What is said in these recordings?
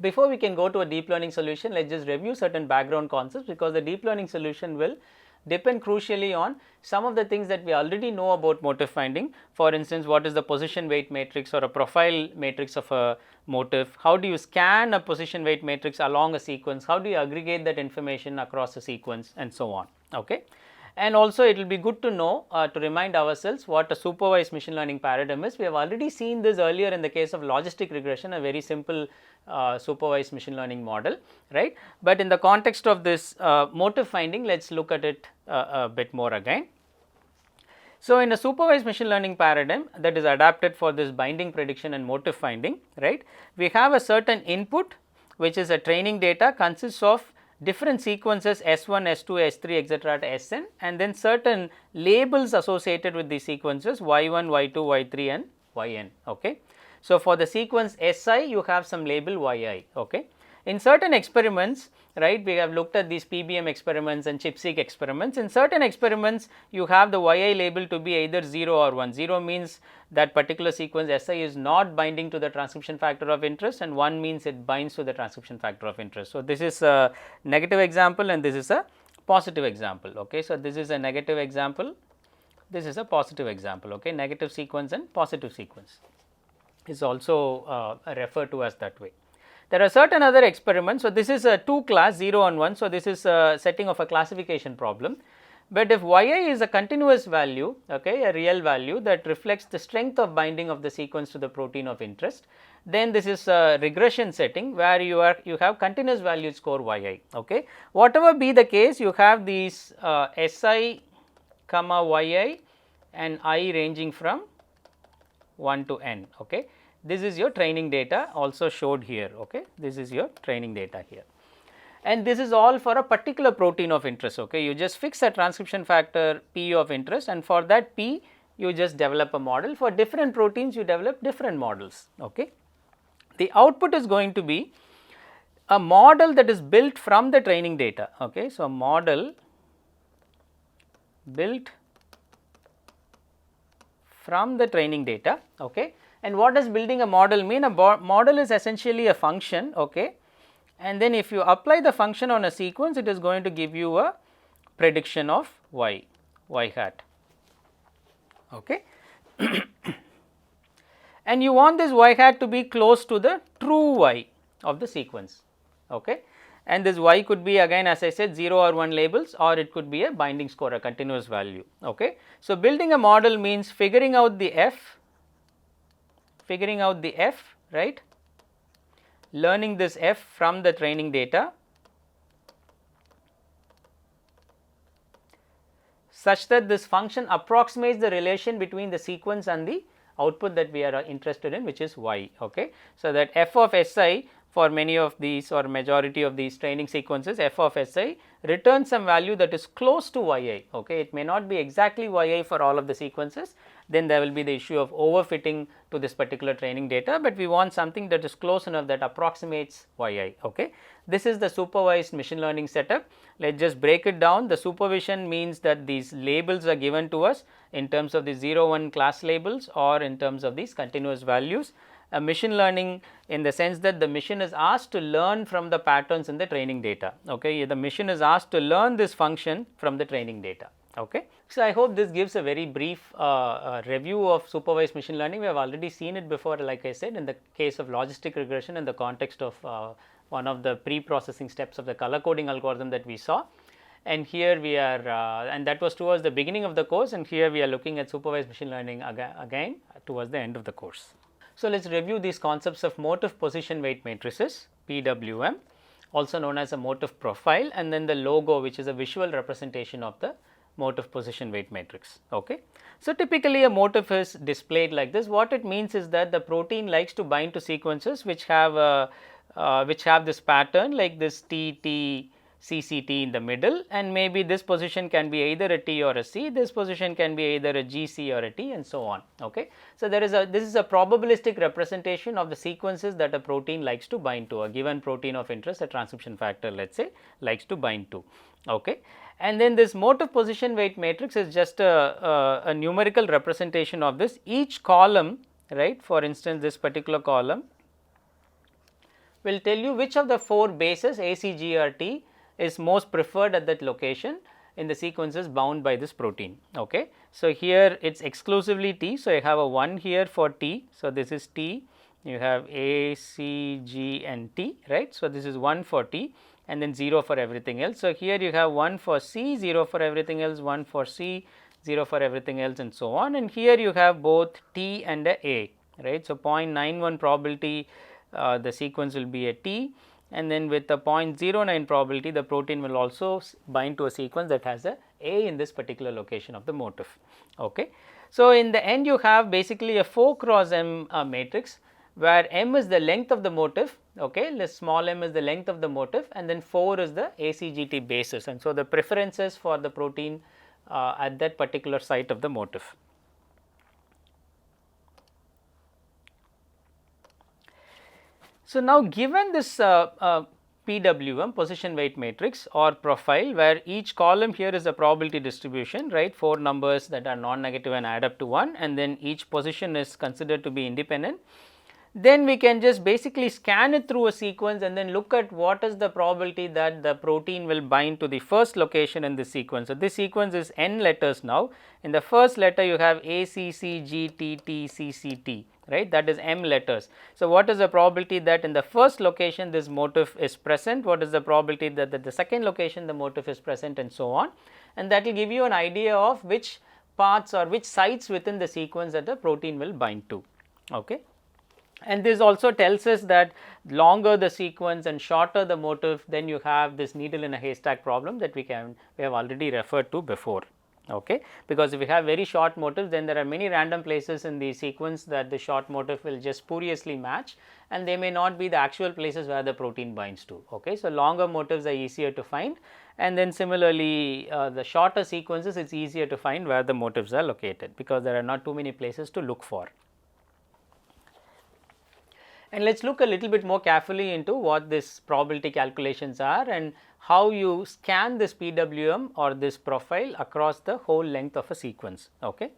Before we can go to a deep learning solution, let us just review certain background concepts, because the deep learning solution will depend crucially on some of the things that we already know about motif finding. For instance, what is the position weight matrix or a profile matrix of a motif? How do you scan a position weight matrix along a sequence? How do you aggregate that information across a sequence, and so on. Okay. And also it will be good to know, to remind ourselves what a supervised machine learning paradigm is. We have already seen this earlier in the case of logistic regression, a very simple supervised machine learning model, right. But in the context of this motif finding, let us look at it a bit more again. So, in a supervised machine learning paradigm that is adapted for this binding prediction and motif finding, right, we have a certain input which is a training data, consists of different sequences S1, S2, S3 etc. to Sn, and then certain labels associated with these sequences Y1, Y2, Y3 and Yn. Okay. So, for the sequence Si you have some label Yi. Okay. In certain experiments, right, we have looked at these PBM experiments and ChIP-seq experiments. In certain experiments you have the Yi label to be either 0 or 1. 0 means that particular sequence Si is not binding to the transcription factor of interest, and 1 means it binds to the transcription factor of interest. So, this is a negative example and this is a positive example. Okay. So, this is a negative example, this is a positive example. Okay. Negative sequence and positive sequence is also referred to as that way. There are certain other experiments. So, this is a 2 class 0 and 1. So, this is a setting of a classification problem, but if Yi is a continuous value, okay, a real value that reflects the strength of binding of the sequence to the protein of interest, then this is a regression setting where you have continuous valued score Yi. Okay. Whatever be the case, you have these Si comma Yi and I ranging from 1 to n. Okay. This is your training data also showed here. Okay. This is your training data here, and this is all for a particular protein of interest. Okay. You just fix a transcription factor P of interest, and for that P you just develop a model. For different proteins you develop different models. Okay. The output is going to be a model that is built from the training data. Okay. So, a model built from the training data. Okay. And what does building a model mean? A model is essentially a function, okay, and then if you apply the function on a sequence, it is going to give you a prediction of y hat, okay. And you want this y hat to be close to the true y of the sequence, okay, and this y could be, again as I said, 0 or 1 labels, or it could be a binding score, a continuous value, okay. So, building a model means figuring out the f, right, learning this f from the training data such that this function approximates the relation between the sequence and the output that we are interested in, which is y. Okay. So, that f of Si for many of these or majority of these training sequences, f of Si returns some value that is close to Yi. Okay. It may not be exactly Yi for all of the sequences, then there will be the issue of overfitting to this particular training data, but we want something that is close enough that approximates Yi. Okay. This is the supervised machine learning setup. Let us just break it down. The supervision means that these labels are given to us in terms of the 0, 1 class labels or in terms of these continuous values. A machine learning in the sense that the machine is asked to learn from the patterns in the training data. Okay. The machine is asked to learn this function from the training data. Okay. So, I hope this gives a very brief review of supervised machine learning. We have already seen it before, like I said, in the case of logistic regression in the context of one of the pre-processing steps of the color coding algorithm that we saw. And here we are and that was towards the beginning of the course, and here we are looking at supervised machine learning again towards the end of the course. So, let us review these concepts of motif position weight matrices, PWM, also known as a motif profile, and then the logo, which is a visual representation of the motif position weight matrix. Okay. So, typically a motif is displayed like this. What it means is that the protein likes to bind to sequences which have this pattern like this T, CCT in the middle, and maybe this position can be either a T or a C, this position can be either a GC or a T, and so on. Okay. So, this is a probabilistic representation of the sequences that a protein likes to bind to, a given protein of interest, a transcription factor, let us say, likes to bind to. Okay. And then this motif position weight matrix is just a numerical representation of this. Each column, right, for instance this particular column will tell you which of the 4 bases A, C, G or T is most preferred at that location in the sequences bound by this protein. Okay. So, here it is exclusively T. So, I have a 1 here for T. So, this is T, you have A, C, G and T, right. So, this is 1 for T and then 0 for everything else. So, here you have 1 for C, 0 for everything else, 1 for C, 0 for everything else and so on, and here you have both T and a, right. So, 0.91 probability the sequence will be a T, and then with the 0.09 probability the protein will also bind to a sequence that has a in this particular location of the motif. Okay. So, in the end you have basically a 4 cross M matrix where M is the length of the motif, okay, the small m is the length of the motif, and then 4 is the ACGT basis, and so the preferences for the protein at that particular site of the motif. So, now given this PWM, position weight matrix or profile, where each column here is a probability distribution, right, 4 numbers that are non-negative and add up to 1, and then each position is considered to be independent, then we can just basically scan it through a sequence and then look at what is the probability that the protein will bind to the first location in this sequence. So, this sequence is n letters now. In the first letter you have A, C, C, G, T, T, C, C, T, right, that is m letters. So, what is the probability that in the first location this motif is present, what is the probability that at the second location the motif is present, and so on, and that will give you an idea of which parts or which sites within the sequence that the protein will bind to. Okay. And this also tells us that longer the sequence and shorter the motif, then you have this needle in a haystack problem that we have already referred to before. Okay. Because if we have very short motifs, then there are many random places in the sequence that the short motif will just spuriously match, and they may not be the actual places where the protein binds to. Okay. So, longer motifs are easier to find, and then similarly the shorter sequences it is easier to find where the motifs are located, because there are not too many places to look for. And let us look a little bit more carefully into what this probability calculations are and how you scan this PWM or this profile across the whole length of a sequence. Okay.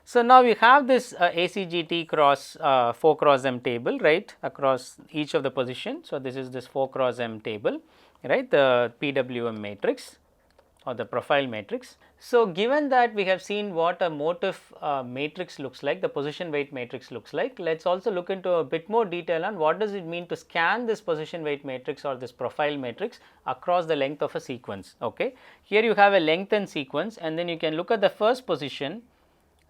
So, now we have this ACGT cross 4 cross M table, right, across each of the position. So, this is this 4 cross M table, right, the PWM matrix or the profile matrix. So, given that we have seen what a motif matrix looks like, the position weight matrix looks like, let us also look into a bit more detail on what does it mean to scan this position weight matrix or this profile matrix across the length of a sequence. Okay. Here you have a lengthened sequence, and then you can look at the first position,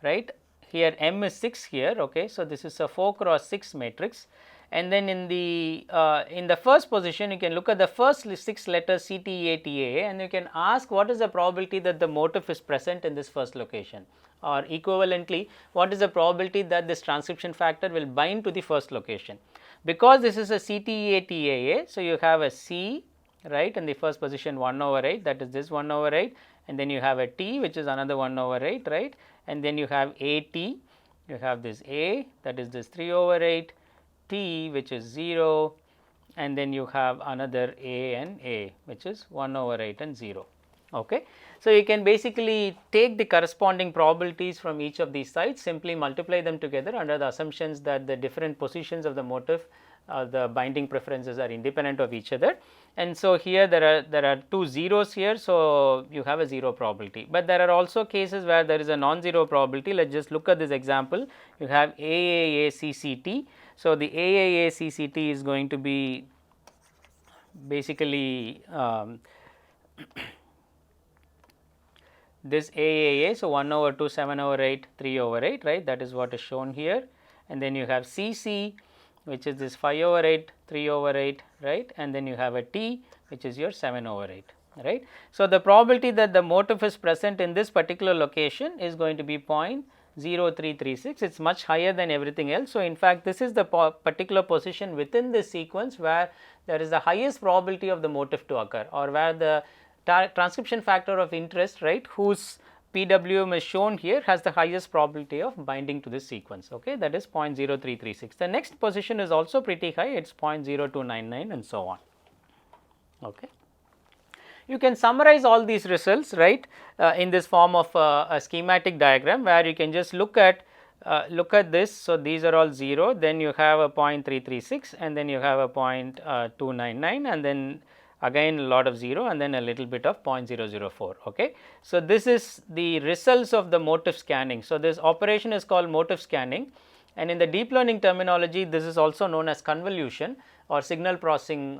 right, here M is 6 here. Okay. So, this is a 4 cross 6 matrix, and then in the first position you can look at the first 6 letters CTATA, and you can ask what is the probability that the motif is present in this first location, or equivalently what is the probability that this transcription factor will bind to the first location. Because this is a CTATA, so you have a C, right, in the first position 1/8, that is this 1/8, and then you have a T which is another 1/8, right, and then you have AT, you have this A, that is this 3/8, T which is 0, and then you have another A and A which is 1/8 and 0. Okay. So, you can basically take the corresponding probabilities from each of these sites, simply multiply them together under the assumptions that the different positions of the motif, the binding preferences are independent of each other, and so here there are 2 zeros here. So, you have a 0 probability, but there are also cases where there is a non-zero probability. Let us just look at this example. You have AAACCT. So, the AAACCT is going to be basically this AAA. So, 1/2, 7/8, 3/8, right, that is what is shown here, and then you have CC which is this 5/8, 3/8, right, and then you have a T which is your 7/8, right. So, the probability that the motif is present in this particular location is going to be 0.0336, it is much higher than everything else. So, in fact, this is the particular position within this sequence where there is the highest probability of the motif to occur, or where the transcription factor of interest, right, whose PWM is shown here, has the highest probability of binding to this sequence. Okay, that is 0.0336. The next position is also pretty high, it is 0.0299 and so on. Okay. You can summarize all these results, right, in this form of a schematic diagram, where you can just look at look at this. So, these are all 0, then you have a 0.336 and then you have a 0.299 and then again a lot of 0 and then a little bit of 0.004. Okay. So, this is the results of the motif scanning. So, this operation is called motif scanning, and in the deep learning terminology this is also known as convolution or signal processing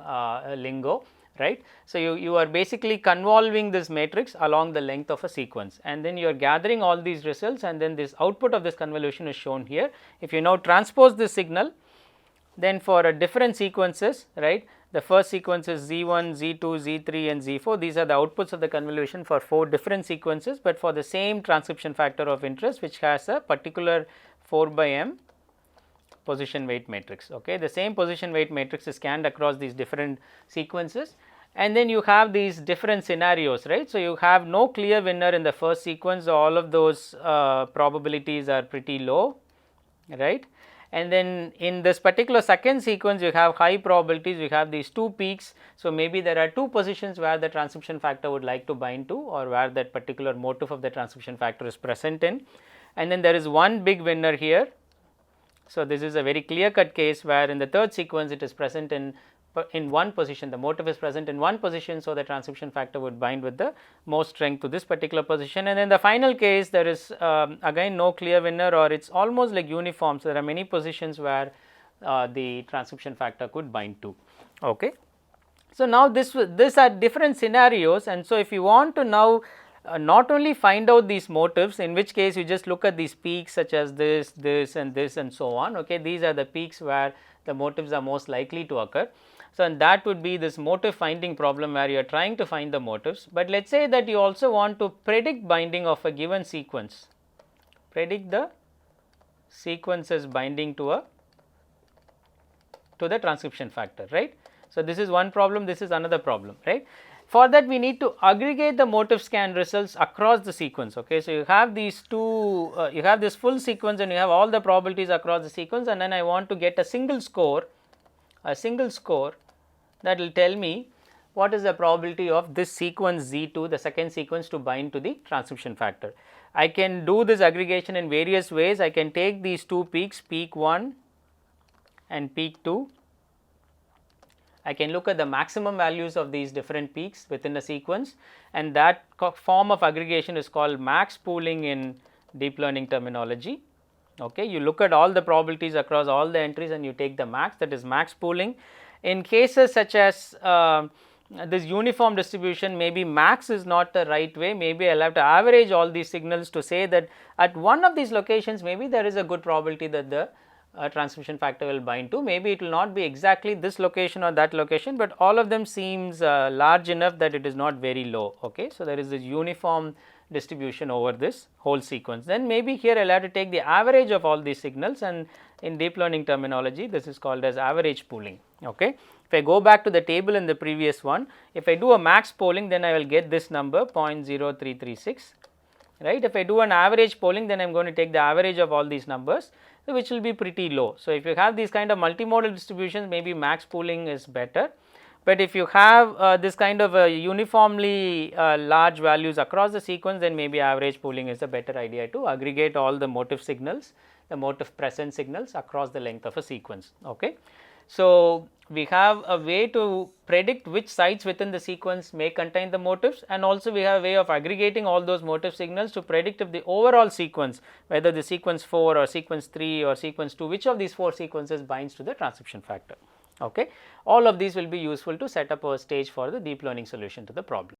lingo, right. So, you are basically convolving this matrix along the length of a sequence, and then you are gathering all these results, and then this output of this convolution is shown here. If you now transpose this signal, then for different sequences, right, the first sequence is Z1, Z2, Z3 and Z4. These are the outputs of the convolution for 4 different sequences, but for the same transcription factor of interest which has a particular 4 by m position weight matrix. Okay. The same position weight matrix is scanned across these different sequences, and then you have these different scenarios, right. So, you have no clear winner in the first sequence, all of those probabilities are pretty low, right. And then in this particular second sequence you have high probabilities, you have these 2 peaks. So, maybe there are 2 positions where the transcription factor would like to bind to, or where that particular motif of the transcription factor is present in, and then there is one big winner here. So, this is a very clear cut case where in the third sequence it is present in one position, the motif is present in one position. So, the transcription factor would bind with the most strength to this particular position, and in the final case there is again no clear winner, or it is almost like uniform. So, there are many positions where the transcription factor could bind to. Okay. So, now this are different scenarios, and so if you want to now not only find out these motifs, in which case you just look at these peaks such as this, this and this and so on. Okay. These are the peaks where the motifs are most likely to occur. So, and that would be this motif finding problem where you are trying to find the motifs, but let us say that you also want to predict binding of a given sequence, predict the sequences binding to the transcription factor, right. So, this is one problem, this is another problem, right. For that we need to aggregate the motif scan results across the sequence. Okay. So, you have these two, you have this full sequence and you have all the probabilities across the sequence, and then I want to get a single score that will tell me what is the probability of this sequence Z2, the second sequence, to bind to the transcription factor. I can do this aggregation in various ways. I can take these 2 peaks, peak 1 and peak 2. I can look at the maximum values of these different peaks within a sequence, and that form of aggregation is called max pooling in deep learning terminology. Okay. You look at all the probabilities across all the entries and you take the max, that is max pooling. In cases such as this uniform distribution, maybe max is not the right way, maybe I will have to average all these signals to say that at one of these locations maybe there is a good probability that the transcription factor will bind to, maybe it will not be exactly this location or that location, but all of them seems large enough that it is not very low. Okay. So, there is this uniform distribution over this whole sequence. Then maybe here I will have to take the average of all these signals, and in deep learning terminology this is called as average pooling. Okay. If I go back to the table in the previous one, if I do a max polling, then I will get this number 0.0336, right. If I do an average polling, then I am going to take the average of all these numbers, which will be pretty low. So, if you have these kind of multimodal distributions, maybe max pooling is better, but if you have this kind of uniformly large values across the sequence, then maybe average pooling is a better idea to aggregate all the motif signals, the motif present signals across the length of a sequence. Okay. So, we have a way to predict which sites within the sequence may contain the motifs, and also we have a way of aggregating all those motif signals to predict if the overall sequence, whether the sequence 4 or sequence 3 or sequence 2, which of these 4 sequences binds to the transcription factor. Okay. All of these will be useful to set up a stage for the deep learning solution to the problem.